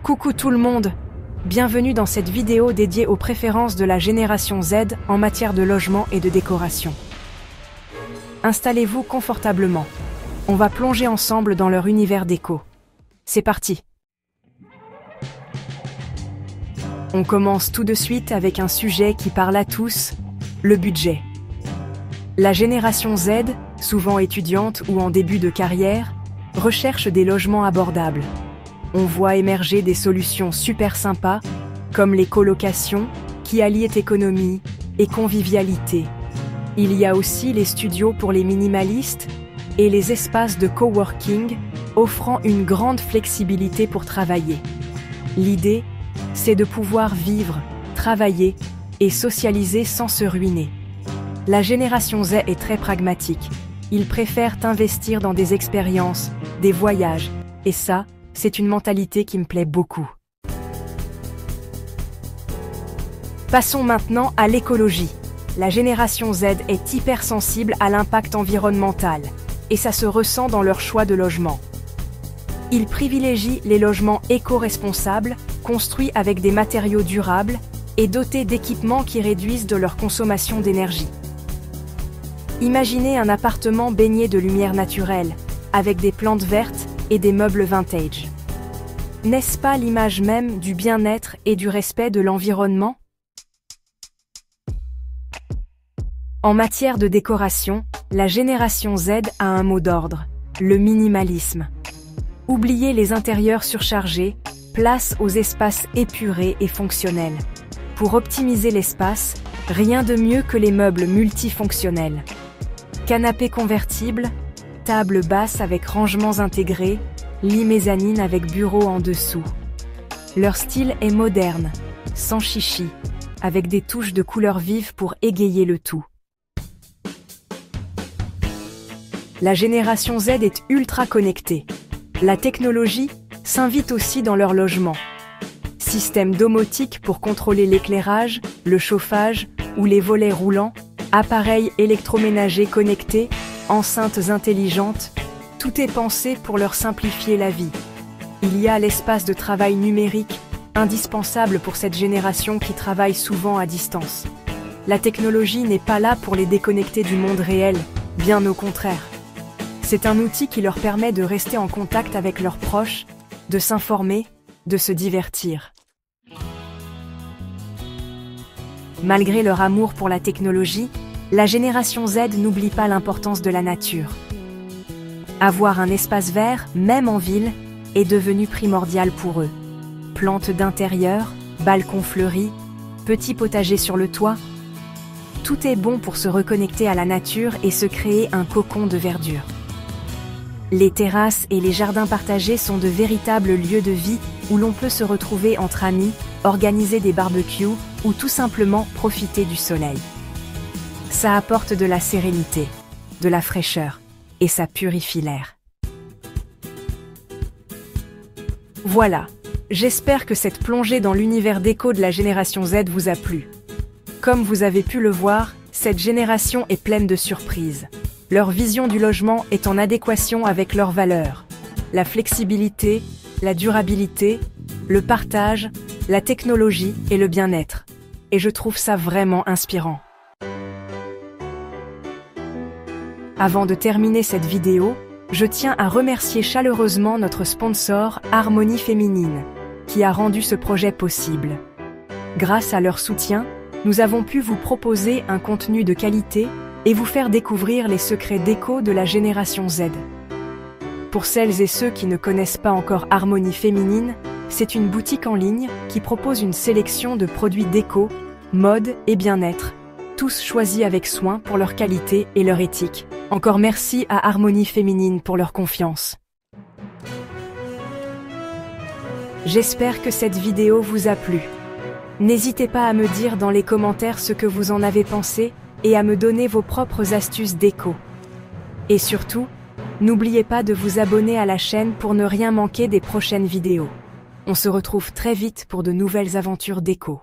Coucou tout le monde! Bienvenue dans cette vidéo dédiée aux préférences de la génération Z en matière de logement et de décoration. Installez-vous confortablement. On va plonger ensemble dans leur univers déco. C'est parti! On commence tout de suite avec un sujet qui parle à tous, le budget. La génération Z, souvent étudiante ou en début de carrière, recherche des logements abordables. On voit émerger des solutions super sympas, comme les colocations, qui allient économie et convivialité. Il y a aussi les studios pour les minimalistes et les espaces de coworking, offrant une grande flexibilité pour travailler. L'idée, c'est de pouvoir vivre, travailler et socialiser sans se ruiner. La génération Z est très pragmatique. Ils préfèrent investir dans des expériences, des voyages, et ça, c'est une mentalité qui me plaît beaucoup. Passons maintenant à l'écologie. La génération Z est hypersensible à l'impact environnemental, et ça se ressent dans leur choix de logement. Ils privilégient les logements éco-responsables, construits avec des matériaux durables et dotés d'équipements qui réduisent de leur consommation d'énergie. Imaginez un appartement baigné de lumière naturelle, avec des plantes vertes et des meubles vintage. N'est-ce pas l'image même du bien-être et du respect de l'environnement? En matière de décoration, la génération Z a un mot d'ordre, le minimalisme. Oubliez les intérieurs surchargés, place aux espaces épurés et fonctionnels. Pour optimiser l'espace, rien de mieux que les meubles multifonctionnels. Canapé convertible, table basse avec rangements intégrés, lit mezzanine avec bureau en dessous. Leur style est moderne, sans chichi, avec des touches de couleurs vives pour égayer le tout. La génération Z est ultra connectée. La technologie s'invite aussi dans leur logement. Système domotique pour contrôler l'éclairage, le chauffage ou les volets roulants, appareils électroménagers connectés, enceintes intelligentes, tout est pensé pour leur simplifier la vie. Il y a l'espace de travail numérique, indispensable pour cette génération qui travaille souvent à distance. La technologie n'est pas là pour les déconnecter du monde réel, bien au contraire. C'est un outil qui leur permet de rester en contact avec leurs proches, de s'informer, de se divertir. Malgré leur amour pour la technologie, la génération Z n'oublie pas l'importance de la nature. Avoir un espace vert, même en ville, est devenu primordial pour eux. Plantes d'intérieur, balcons fleuris, petits potagers sur le toit, tout est bon pour se reconnecter à la nature et se créer un cocon de verdure. Les terrasses et les jardins partagés sont de véritables lieux de vie où l'on peut se retrouver entre amis, organiser des barbecues ou tout simplement profiter du soleil. Ça apporte de la sérénité, de la fraîcheur et ça purifie l'air. Voilà, j'espère que cette plongée dans l'univers déco de la génération Z vous a plu. Comme vous avez pu le voir, cette génération est pleine de surprises. Leur vision du logement est en adéquation avec leurs valeurs. La flexibilité, la durabilité, le partage, la technologie et le bien-être. Et je trouve ça vraiment inspirant. Avant de terminer cette vidéo, je tiens à remercier chaleureusement notre sponsor Harmonie Féminine, qui a rendu ce projet possible. Grâce à leur soutien, nous avons pu vous proposer un contenu de qualité et vous faire découvrir les secrets déco de la génération Z. Pour celles et ceux qui ne connaissent pas encore Harmonie Féminine, c'est une boutique en ligne qui propose une sélection de produits déco, mode et bien-être, tous choisis avec soin pour leur qualité et leur éthique. Encore merci à Harmonie Féminine pour leur confiance. J'espère que cette vidéo vous a plu. N'hésitez pas à me dire dans les commentaires ce que vous en avez pensé et à me donner vos propres astuces déco. Et surtout, n'oubliez pas de vous abonner à la chaîne pour ne rien manquer des prochaines vidéos. On se retrouve très vite pour de nouvelles aventures déco.